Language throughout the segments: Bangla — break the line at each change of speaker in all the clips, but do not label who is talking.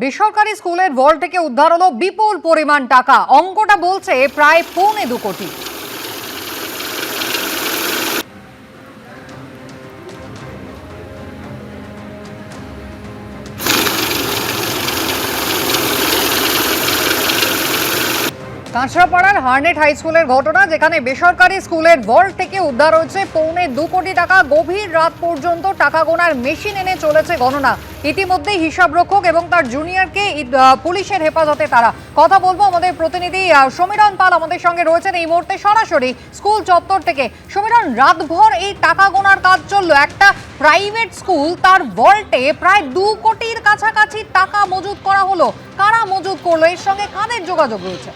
বেসরকারি স্কুলের ভল্ট থেকে উদ্ধার হলো বিপুল পরিমাণ টাকা। অঙ্কটা বলছে প্রায় 2.25 কোটি। কাঁচরাপাড়ার হার্নেট হাই স্কুলের ঘটনা, যেখানে বেসরকারি স্কুলের ভল্ট থেকে উদ্ধার হচ্ছে 2.25 কোটি টাকা। গভীর রাত পর্যন্ত টাকা গোনার মেশিন এনে চলেছে গণনা। ইতিমধ্যে হিসাবরক্ষক এবং তার জুনিয়রকে পুলিশের হেফাজতে তারা। কথা বলবো আমাদের প্রতিনিধি সমীরণ পাল আমাদের সঙ্গে রয়েছেন এই মুহূর্তে সরাসরি স্কুল চত্বর থেকে। সমীরণ, রাতভর এই টাকা গোনার কাজ চললো। একটা প্রাইভেট স্কুল, তার ভল্টে প্রায় 2 কোটির কাছাকাছি টাকা মজুত করা হলো। কারা মজুত করলো, এর সঙ্গে কাদের যোগাযোগ রয়েছে?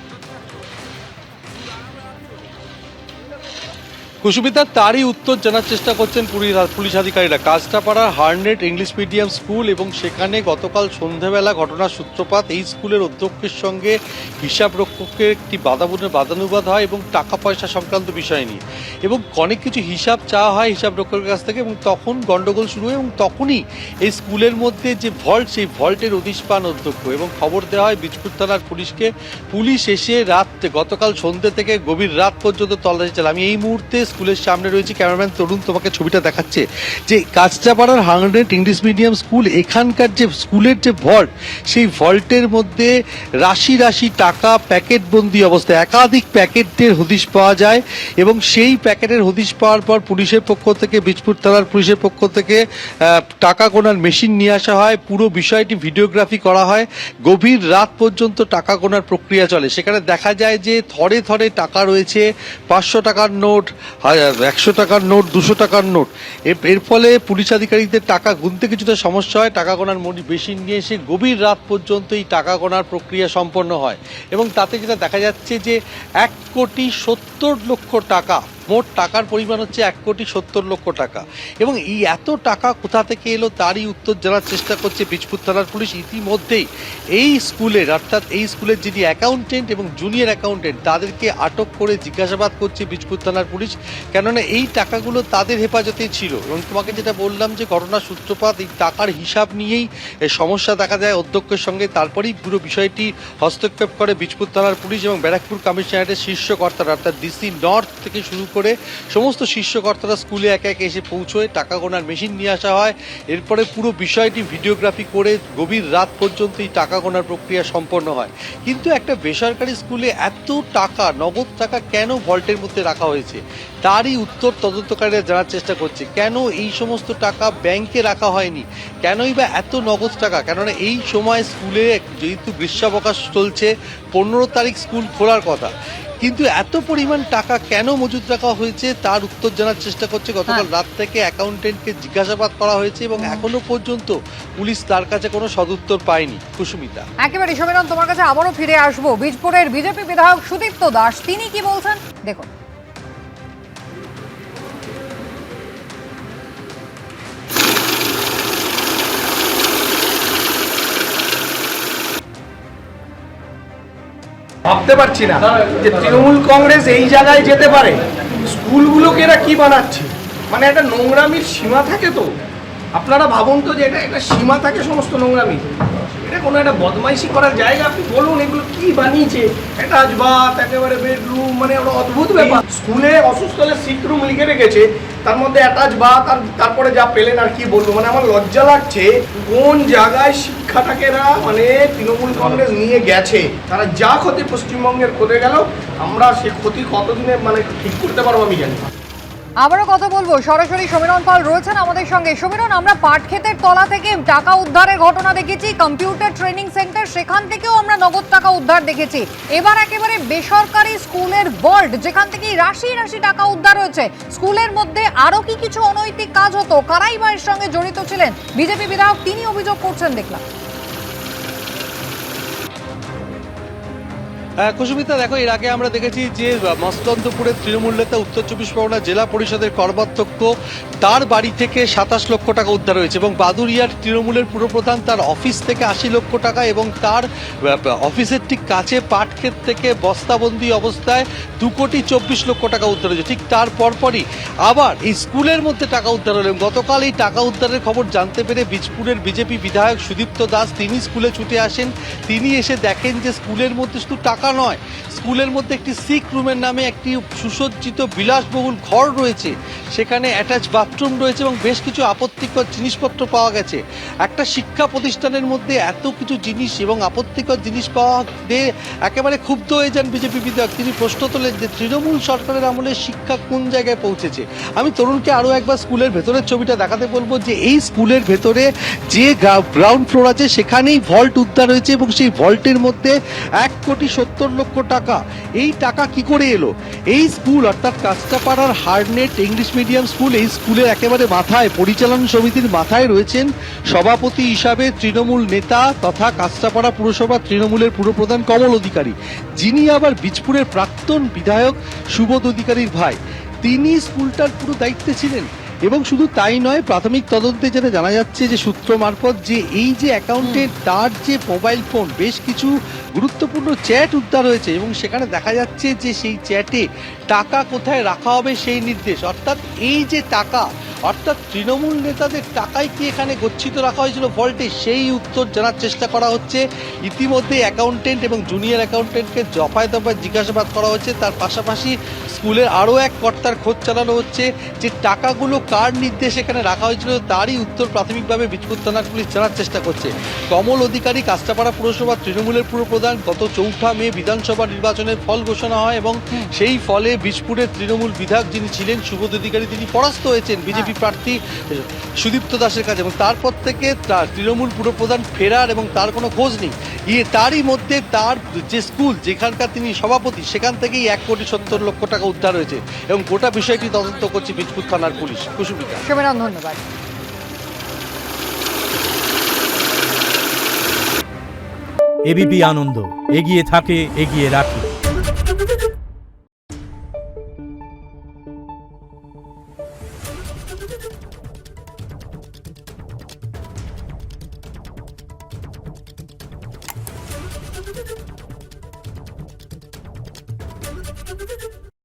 কুসুমিতা, তারই উত্তর জানার চেষ্টা করছেন পুলিশ আধিকারিকরা। কাঁচরাপাড়ার হার্নেট ইংলিশ মিডিয়াম স্কুল, এবং সেখানে গতকাল সন্ধ্যাবেলা ঘটনার সূত্রপাত। এই স্কুলের অধ্যক্ষের সঙ্গে হিসাবরক্ষকের একটি বাদানুবাদ হয় এবং টাকা পয়সা সংক্রান্ত বিষয় নিয়ে, এবং অনেক কিছু হিসাব চাওয়া হয় হিসাবরক্ষকের কাছ থেকে, এবং তখন গন্ডগোল শুরু হয়। এবং তখনই এই স্কুলের মধ্যে যে ভল্ট, সেই ভল্টের হদিশ পান অধ্যক্ষ, এবং খবর দেওয়া হয় বীজপুর থানার পুলিশকে। পুলিশ এসে গতকাল সন্ধ্যে থেকে গভীর রাত পর্যন্ত তল্লাশি চালায়। আমি এই মুহূর্তে স্কুলের সামনে রয়েছে, ক্যামেরাম্যান তরুণ তোমাকে ছবিটা দেখাচ্ছে, যে কাঁচরাপাড়ার হার্নেট ইংলিশ মিডিয়াম স্কুল, এখানকার যে স্কুলের যে ভল্ট, সেই ভল্টের মধ্যে রাশি রাশি টাকা প্যাকেটবন্দি অবস্থায়, একাধিক প্যাকেটের হদিশ পাওয়া যায়। এবং সেই প্যাকেটের হদিশ পাওয়ার পর পুলিশের পক্ষ থেকে, বীজপুর থানার পুলিশের পক্ষ থেকে টাকা গোনার মেশিন নিয়ে আসা হয়। পুরো বিষয়টি ভিডিওগ্রাফি করা হয়। গভীর রাত পর্যন্ত টাকা গোনার প্রক্রিয়া চলে। সেখানে দেখা যায় যে থরে থরে টাকা রয়েছে, 500 টাকার নোট, 100 টাকার নোট, 200 টাকার নোট। এর ফলে পুলিশ আধিকারিকদের টাকা গুনতে কিছুটা সমস্যা হয়। টাকা গোনার মেশিন নিয়ে এসে গভীর রাত পর্যন্ত এই টাকা গোনার প্রক্রিয়া সম্পন্ন হয়, এবং তাতে যেটা দেখা যাচ্ছে যে 1,70,00,000 টাকা, মোট টাকার পরিমাণ হচ্ছে 1,70,00,000 টাকা। এবং এই এত টাকা কোথা থেকে এলো, তারই উত্তর জানার চেষ্টা করছে বীজপুর থানার পুলিশ। ইতিমধ্যেই এই স্কুলের, অর্থাৎ এই স্কুলের যিনি অ্যাকাউন্টেন্ট এবং জুনিয়র অ্যাকাউন্টেন্ট, তাদেরকে আটক করে জিজ্ঞাসাবাদ করছে বীজপুর থানার পুলিশ, কেননা এই টাকাগুলো তাদের হেফাজতেই ছিল। এবং তোমাকে যেটা বললাম যে ঘটনার সূত্রপাত এই টাকার হিসাব নিয়েই সমস্যা দেখা যায় অধ্যক্ষের সঙ্গে। তারপরেই পুরো বিষয়টি হস্তক্ষেপ করে বীজপুর থানার পুলিশ এবং ব্যারাকপুর কমিশনারেটের শীর্ষ কর্তারা, অর্থাৎ ডিসি নর্থ থেকে শুরু করে সমস্ত শীর্ষ কর্তারা স্কুলে একে একে এসে পৌঁছয়। টাকা গোনার মেশিন নিয়ে আসা হয়। এরপরে পুরো বিষয়টি ভিডিওগ্রাফি করে গভীর রাত পর্যন্ত এই টাকা গোনার প্রক্রিয়া সম্পন্ন হয়। কিন্তু একটা বেসরকারি স্কুলে এত টাকা, নগদ টাকা কেন ভল্টের মধ্যে রাখা হয়েছে, তারই উত্তর তদন্তকারীরা জানার চেষ্টা করছে। কেন এই সমস্ত টাকা ব্যাংকে রাখা হয়নি, কেনই বা এত নগদ টাকা? কেননা এই সময় স্কুলে যেহেতু গ্রীষ্মাবকাশ চলছে, 15 তারিখ স্কুল খোলার কথা, কিন্তু এত পরিমাণ টাকা কেন মজুত রাখা হয়েছে তার উত্তর জানার চেষ্টা করছে। গতকাল রাত থেকে অ্যাকাউন্টেন্টকে জিজ্ঞাসাবাদ করা হয়েছে, এবং এখনো পর্যন্ত পুলিশ তার কাছে কোনো সদুত্তর পায়নি। কুসুমিতা,
একেবারে সমীরণ, তোমার কাছে আবারও ফিরে আসবো। বীজপুরের বিজেপি বিধায়ক সুদীপ্ত দাস, তিনি কি বলছেন দেখুন।
ভাবতে পারছি না যে তৃণমূল কংগ্রেস এই জায়গায় যেতে পারে। স্কুলগুলোকে এরা কি বানাচ্ছে, মানে একটা নোংরামির সীমা থাকে। তো আপনারা ভাবুন তো যে এটা একটা সীমা থাকে সমস্ত নোংরামি। এটা কোনো একটা বদমাইশি করার জায়গা? আপনি বলুন এগুলো কি বানিয়েছে। অ্যাটাচ বাথ, একেবারে বেডরুম, মানে একটা অদ্ভুত ব্যাপার। স্কুলে অসুস্থ হলে সিক রুম লিখে রেখেছে, তার মধ্যে অ্যাটাচ বাথ, আর তারপরে যা পেলেন আর কি বলবো। মানে আমার লজ্জা লাগছে কোন জায়গায় শিক্ষাটাকে এরা, মানে তৃণমূল কংগ্রেস নিয়ে গেছে। তারা যা ক্ষতি পশ্চিমবঙ্গের করে গেল, আমরা সে ক্ষতি কতদিনে মানে ঠিক করতে পারবো আমি জানি না।
আবারও কথা বলবো, সরাসরি সমীরণ পাল রয়েছেন আমাদের সঙ্গে। সমীরণ, আমরা পাটক্ষেতের তলা থেকে টাকা উদ্ধারের ঘটনা দেখেছি, কম্পিউটার ট্রেনিং সেন্টার, সেখান থেকেও আমরা নগদ টাকা উদ্ধার দেখেছি। এবার একেবারে বেসরকারি স্কুলের ভল্ট, যেখান থেকে রাশি রাশি টাকা উদ্ধার হয়েছে। স্কুলের মধ্যে আরো কি কিছু অনৈতিক কাজ হতো? কারাই বা এর সঙ্গে জড়িত ছিলেন? বিজেপি বিধায়ক তিনি অভিযোগ করছেন দেখলাম।
কুসুমিতা, দেখো, এর আগে আমরা দেখেছি যে মস্তন্দপুরের তৃণমূল নেতা উত্তর চব্বিশ পরগনা জেলা পরিষদের কর্মাধ্যক্ষ, তার বাড়ি থেকে 27 লক্ষ টাকা উদ্ধার হয়েছে, এবং বাদুরিয়ার তৃণমূলের পুরপ্রধান তার অফিস থেকে 80 লক্ষ টাকা, এবং তার অফিসের ঠিক কাছে পাটক্ষেত থেকে বস্তাবন্দি অবস্থায় 2,24,00,000 টাকা উদ্ধার হয়েছে। ঠিক তার পরপরই আবার এই স্কুলের মধ্যে টাকা উদ্ধার হলো, এবং গতকাল এই টাকা উদ্ধারের খবর জানতে পেরে বীজপুরের বিজেপি বিধায়ক সুদীপ্ত দাস তিনি স্কুলে ছুটে আসেন। তিনি এসে দেখেন যে স্কুলের মধ্যে শুধু টাকা নয়, স্কুলের মধ্যে একটি সিক রুমের নামে একটি সুসজ্জিত বিলাসবহুল ঘর রয়েছে, সেখানে অ্যাটাচ বাথরুম রয়েছে, এবং বেশ কিছু আপত্তিকর জিনিসপত্র পাওয়া গেছে। একটা শিক্ষা প্রতিষ্ঠানের মধ্যে এত কিছু জিনিস এবং আপত্তিকর জিনিস পাওয়া দিয়ে একেবারে ক্ষুব্ধ হয়ে যান বিজেপি বিধায়ক। তিনি প্রশ্ন তোলেন যে তৃণমূল সরকারের আমলে শিক্ষা কোন জায়গায় পৌঁছেছে। আমি তরুণকে আরও একবার স্কুলের ভেতরের ছবিটা দেখাতে বলবো, যে এই স্কুলের ভেতরে যে গ্রাউন্ড ফ্লোর আছে সেখানেই ভল্ট উদ্ধার হয়েছে, এবং সেই ভল্টের মধ্যে 1,70,00,000 টাকা। এই টাকা কি করে এলো? এই স্কুল অর্থাৎ কাঁচরাপাড়ার হার্নেট ইংলিশ মিডিয়াম স্কুল, এই স্কুলের একেবারে মাথায়, পরিচালনা সমিতির মাথায় রয়েছেন সভাপতি হিসাবে তৃণমূল নেতা তথা কাঁচরাপাড়া পুরসভা তৃণমূলের পুরপ্রধান কমল অধিকারী, যিনি আবার বীজপুরের প্রাক্তন বিধায়ক সুবোধ অধিকারীর ভাই। তিনি স্কুলটার পুরো দায়িত্বে ছিলেন। এবং শুধু তাই নয়, প্রাথমিক তদন্তে যেটা জানা যাচ্ছে যে সূত্র মারফত, যে এই যে অ্যাকাউন্টে তার যে মোবাইল ফোন, বেশ কিছু গুরুত্বপূর্ণ চ্যাট উদ্ধার হয়েছে, এবং সেখানে দেখা যাচ্ছে যে সেই চ্যাটে টাকা কোথায় রাখা হবে সেই নির্দেশ। অর্থাৎ এই যে টাকা, অর্থাৎ তৃণমূল নেতাদের টাকাই কি এখানে গচ্ছিত রাখা হয়েছিল ভল্টে, সেই উত্তর জানার চেষ্টা করা হচ্ছে। ইতিমধ্যে অ্যাকাউন্টেন্ট এবং জুনিয়র অ্যাকাউন্টেন্টকে দফায় দফায় জিজ্ঞাসাবাদ করা হচ্ছে। তার পাশাপাশি স্কুলের আরও এক কর্তার খোঁজ চালানো হচ্ছে, যে টাকাগুলো কার নির্দেশে এখানে রাখা হয়েছিল তারই উত্তর প্রাথমিকভাবে বীজপুর থানার পুলিশ জানার চেষ্টা করছে। কমল অধিকারী কাঁচরাপাড়া পুরসভা তৃণমূলের পুরপ্রধান। গত 4 মে বিধানসভা নির্বাচনের ফল ঘোষণা হয়, এবং সেই ফলে বীজপুরের তৃণমূল বিধায়ক যিনি ছিলেন সুবোধ অধিকারী, তিনি পরাস্ত হয়েছেন বিজেপি প্রার্থী সুদীপ্ত দাসের কাছে, এবং তারপর থেকে তার তৃণমূল পুরপ্রধান ফেরার এবং তার কোনো খোঁজ নেই। তারই মধ্যে তার যে স্কুল যেখানকার তিনি সভাপতি, সেখান থেকেই 1,70,00,000 টাকা উদ্ধার হয়েছে, এবং গোটা বিষয়টি তদন্ত করছে বীজপুর থানার পুলিশ। কুসুমিতা।
সুমিরন, ধন্যবাদ।
এবিপি আনন্দ, এগিয়ে থাকে, এগিয়ে রাখে।